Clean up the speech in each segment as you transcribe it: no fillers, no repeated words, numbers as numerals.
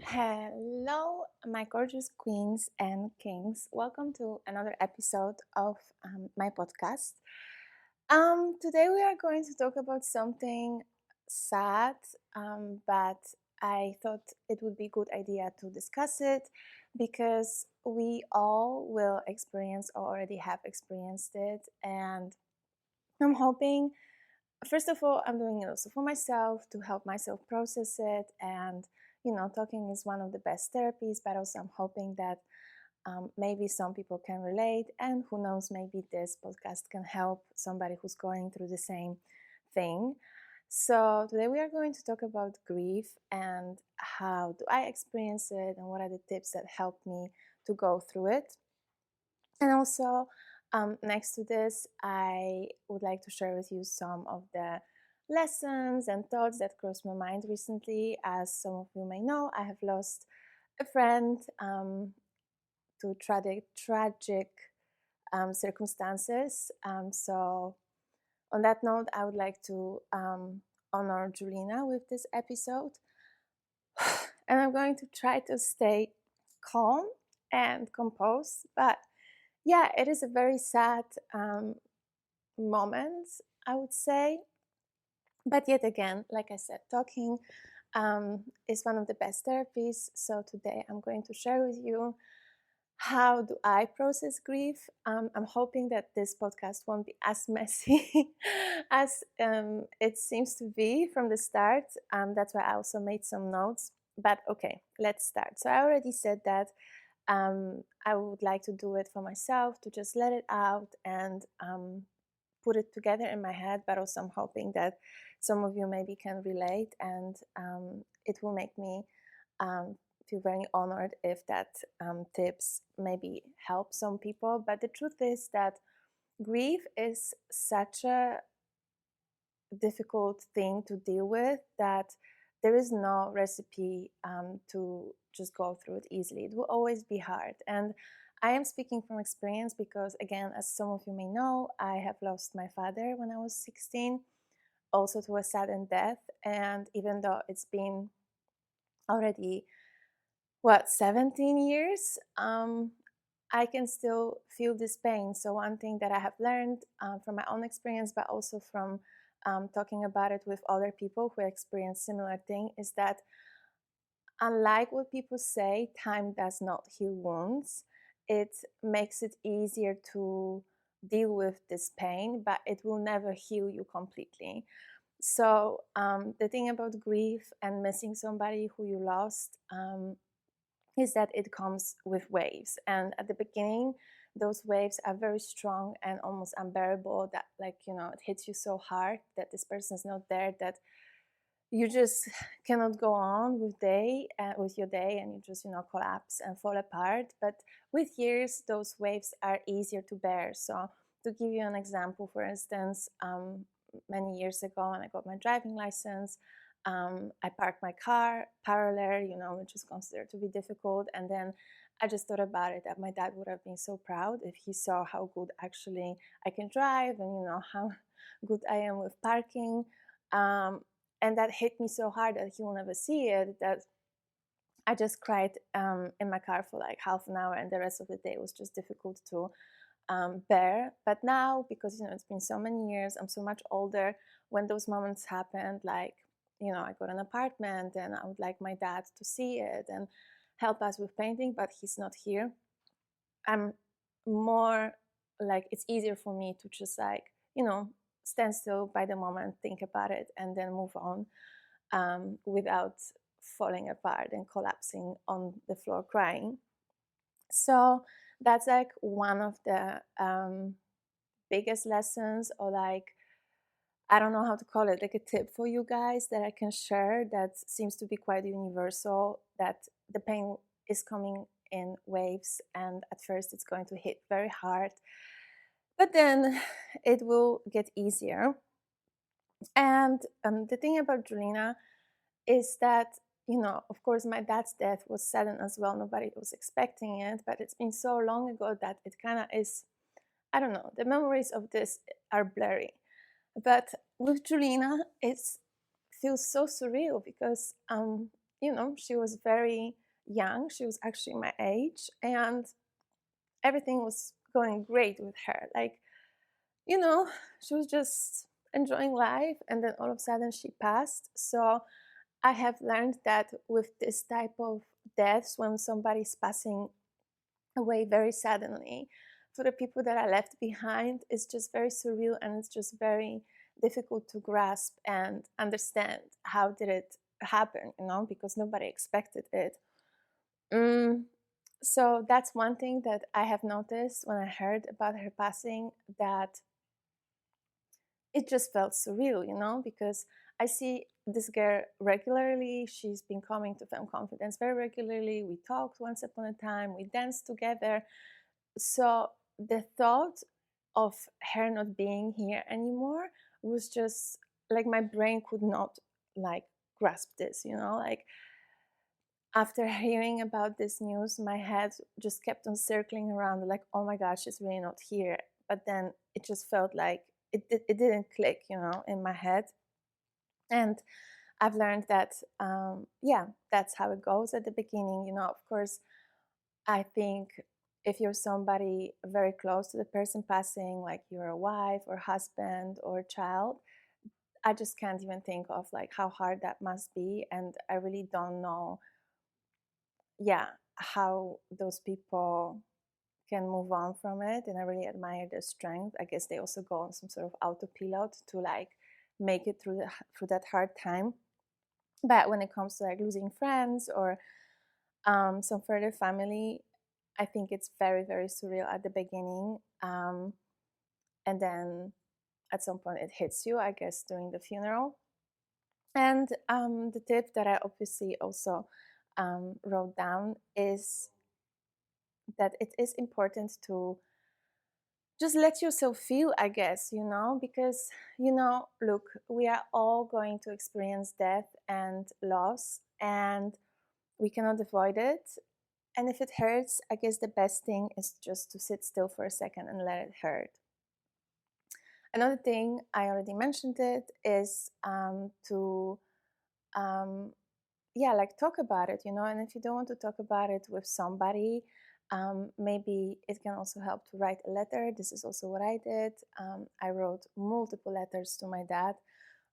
Hello, my gorgeous queens and kings. Welcome to another episode of my podcast. Today we are going to talk about something sad, but I thought it would be a good idea to discuss it because we all will experience or already have experienced it. And I'm hoping, first of all, I'm doing it also for myself to help myself process it. And, talking is one of the best therapies, but also I'm hoping that maybe some people can relate. And who knows, maybe this podcast can help somebody who's going through the same thing. So today we are going to talk about grief and how do I experience it and what are the tips that help me to go through it. And also, next to this, I would like to share with you some of the lessons and thoughts that crossed my mind recently. As some of you may know, I have lost a friend to tragic circumstances. So, on that note, I would like to honor Julina with this episode. And I'm going to try to stay calm and composed, but yeah, it is a very sad moment, I would say. But yet again, like I said, talking is one of the best therapies. So today I'm going to share with you how do I process grief. I'm hoping that this podcast won't be as messy as it seems to be from the start. That's why I also made some notes. But okay, let's start. So I already said that I would like to do it for myself, to just let it out and put it together in my head, but also I'm hoping that some of you maybe can relate, and it will make me feel very honored if that tips maybe help some people. But the truth is that grief is such a difficult thing to deal with that there is no recipe to just go through it easily. It will always be hard. And I am speaking from experience because, again, as some of you may know, I have lost my father when I was 16, also to a sudden death. And even though it's been already, 17 years, I can still feel this pain. So, one thing that I have learned from my own experience, but also from talking about it with other people who experience similar thing, is that unlike what people say, time does not heal wounds. It makes it easier to deal with this pain, but it will never heal you completely. So the thing about grief and missing somebody who you lost is that it comes with waves. And at the beginning, those waves are very strong and almost unbearable, that it hits you so hard that this person's not there, that you just cannot go on with your day, and you just collapse and fall apart. But with years, those waves are easier to bear. So to give you an example, for instance, many years ago when I got my driving license, I parked my car parallel, which is considered to be difficult. And then I just thought about it, that my dad would have been so proud if he saw how good actually I can drive, and how good I am with parking. And that hit me so hard that he will never see it, that I just cried in my car for like half an hour, and the rest of the day was just difficult to bear. But now, because it's been so many years, I'm so much older, when those moments happened, like I got an apartment and I would like my dad to see it and help us with painting, but he's not here. I'm more like, it's easier for me to just stand still by the moment, think about it, and then move on without falling apart and collapsing on the floor crying. So that's like one of the biggest lessons, or like, I don't know how to call it, like a tip for you guys that I can share that seems to be quite universal, that the pain is coming in waves, and at first it's going to hit very hard, but then it will get easier. And the thing about Julina is that, of course, my dad's death was sudden as well. Nobody was expecting it, but it's been so long ago that it kind of is, I don't know, the memories of this are blurry. But with Julina, it feels so surreal because she was very young. She was actually my age, and everything was going great with her. Like, she was just enjoying life, and then all of a sudden she passed. So I have learned that with this type of deaths, when somebody's passing away very suddenly, for the people that are left behind, it's just very surreal, and it's just very difficult to grasp and understand how did it happen, because nobody expected it. Mm, so that's one thing that I have noticed when I heard about her passing, that it just felt surreal, because I see this girl regularly. She's been coming to Film Confidence very regularly. We talked once upon a time, we danced together. So the thought of her not being here anymore was just like, my brain could not like grasp this, like, after hearing about this news, my head just kept on circling around, like, oh my gosh, she's really not here. But then it just felt like it didn't click, in my head. And I've learned that, yeah, that's how it goes at the beginning. Of course, I think if you're somebody very close to the person passing, like you're a wife or husband or child, I just can't even think of like how hard that must be. And I really don't know, yeah, how those people can move on from it. And I really admire their strength. I guess they also go on some sort of autopilot to like make it through that hard time. But when it comes to like losing friends or some further family, I think it's very, very surreal at the beginning. And then at some point it hits you, I guess, during the funeral. And the tip that I obviously also wrote down is that it is important to just let yourself feel, I guess, because, look, we are all going to experience death and loss, and we cannot avoid it. And if it hurts, I guess the best thing is just to sit still for a second and let it hurt. Another thing, I already mentioned it, is to yeah, like talk about it, and if you don't want to talk about it with somebody, maybe it can also help to write a letter. This is also what I did. I wrote multiple letters to my dad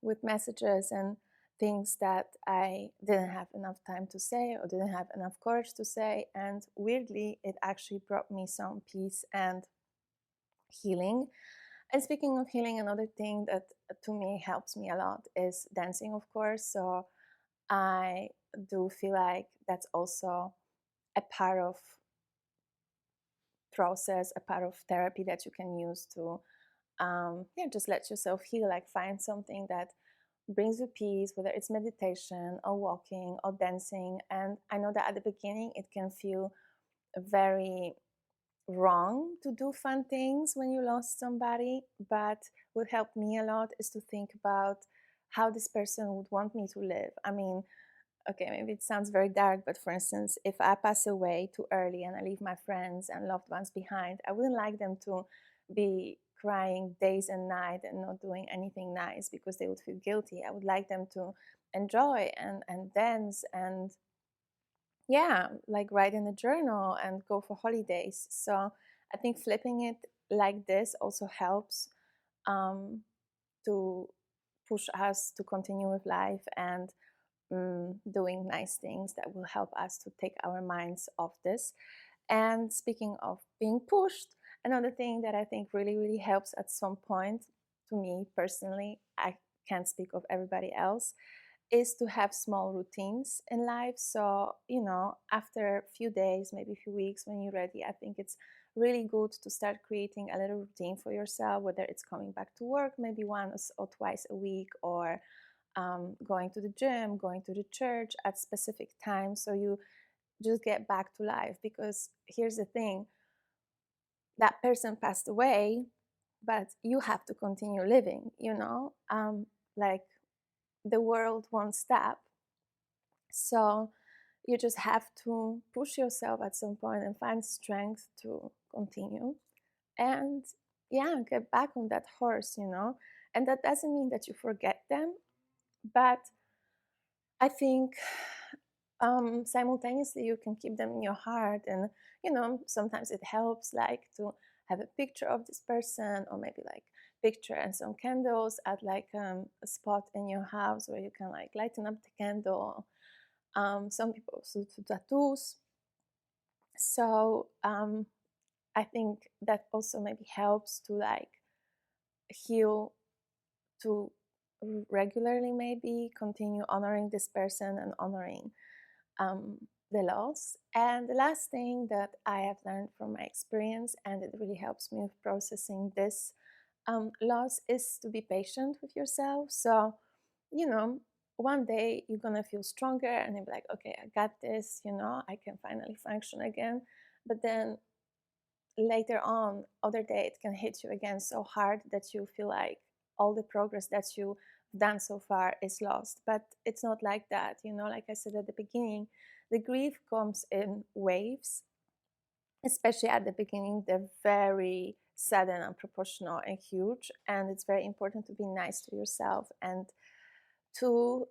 with messages and things that I didn't have enough time to say or didn't have enough courage to say. And weirdly, it actually brought me some peace and healing. And speaking of healing, another thing that to me helps me a lot is dancing, of course. So I do feel like that's also a part of process, a part of therapy that you can use to yeah, just let yourself heal, like find something that brings you peace, whether it's meditation or walking or dancing. And I know that at the beginning it can feel very wrong to do fun things when you lost somebody, but what helped me a lot is to think about how this person would want me to live. I mean, okay, maybe it sounds very dark, but for instance, if I pass away too early and I leave my friends and loved ones behind, I wouldn't like them to be crying days and night and not doing anything nice because they would feel guilty. I would like them to enjoy and dance and, yeah, like write in a journal and go for holidays. So I think flipping it like this also helps to push us to continue with life and doing nice things that will help us to take our minds off this. And speaking of being pushed, another thing that I think really, really helps at some point, to me personally, I can't speak of everybody else, is to have small routines in life. So, after a few days, maybe a few weeks, when you're ready, I think it's really good to start creating a little routine for yourself, whether it's coming back to work maybe once or twice a week, or going to the gym, going to the church at specific times, so you just get back to life. Because here's the thing, that person passed away, but you have to continue living, like the world won't stop. So you just have to push yourself at some point and find strength to continue and, yeah, get back on that horse. And that doesn't mean that you forget them, but I think simultaneously you can keep them in your heart, and sometimes it helps like to have a picture of this person, or maybe like picture and some candles at like a spot in your house where you can like lighten up the candle. Some people also do tattoos. So I think that also maybe helps to like heal, to regularly maybe continue honoring this person and honoring the loss. And the last thing that I have learned from my experience, and it really helps me with processing this loss, is to be patient with yourself. So, one day you're gonna feel stronger and you'll be like, okay, I got this, I can finally function again. But then later on, other day, it can hit you again so hard that you feel like all the progress that you've done so far is lost. But it's not like that, like I said at the beginning, the grief comes in waves, especially at the beginning. They're very sudden and proportional and huge, and it's very important to be nice to yourself and to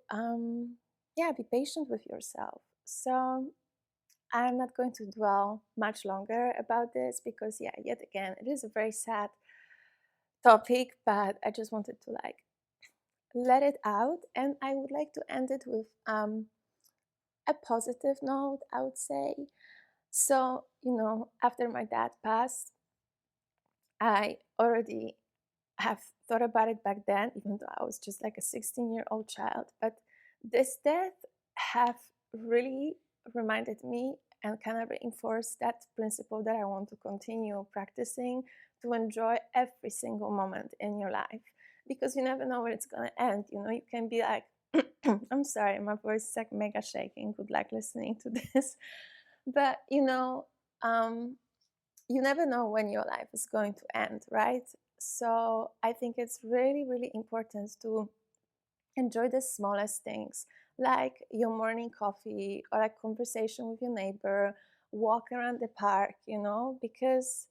be patient with yourself. So I'm not going to dwell much longer about this because, yet again, it is a very sad topic, but I just wanted to like let it out. And I would like to end it with a positive note, I would say. So, after my dad passed, I already have thought about it back then, even though I was just like a 16-year-old child. But this death have really reminded me and kind of reinforced that principle that I want to continue practicing, to enjoy every single moment in your life, because you never know where it's going to end. You can be like, I'm sorry, my voice is like mega shaking. Good luck listening to this. But, you never know when your life is going to end, right? So I think it's really, really important to enjoy the smallest things, like your morning coffee or a conversation with your neighbor, walk around the park, because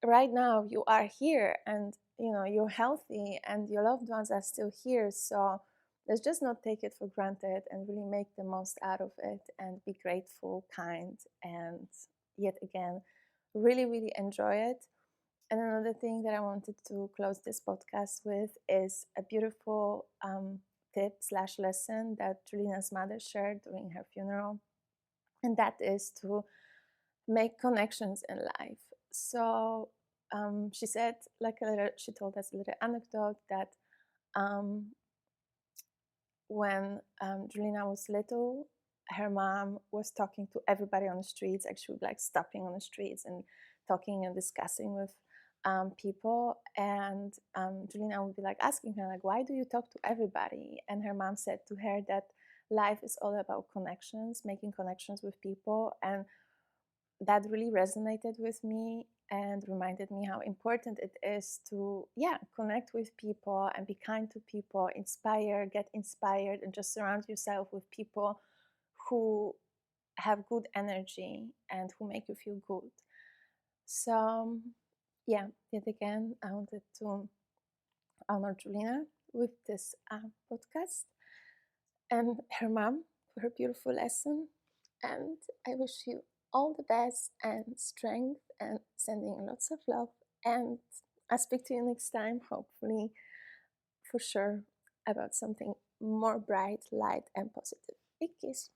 right now you are here and you're healthy and your loved ones are still here. So let's just not take it for granted and really make the most out of it and be grateful, kind, and yet again really, really enjoy it. And another thing that I wanted to close this podcast with is a beautiful tip/lesson that Julina's mother shared during her funeral. And that is to make connections in life. So she said, she told us a little anecdote that when Julina was little, her mom was talking to everybody on the streets. Like she would like stopping on the streets and talking and discussing with people. And Julina would be like asking her, like, why do you talk to everybody? And her mom said to her that life is all about connections, making connections with people. And that really resonated with me and reminded me how important it is to connect with people and be kind to people, get inspired, and just surround yourself with people who have good energy and who make you feel good. So yet again, I wanted to honor Julina with this podcast and her mom for her beautiful lesson. And I wish you all the best and strength, and sending lots of love. And I'll speak to you next time, hopefully, for sure, about something more bright, light, and positive. Big kiss.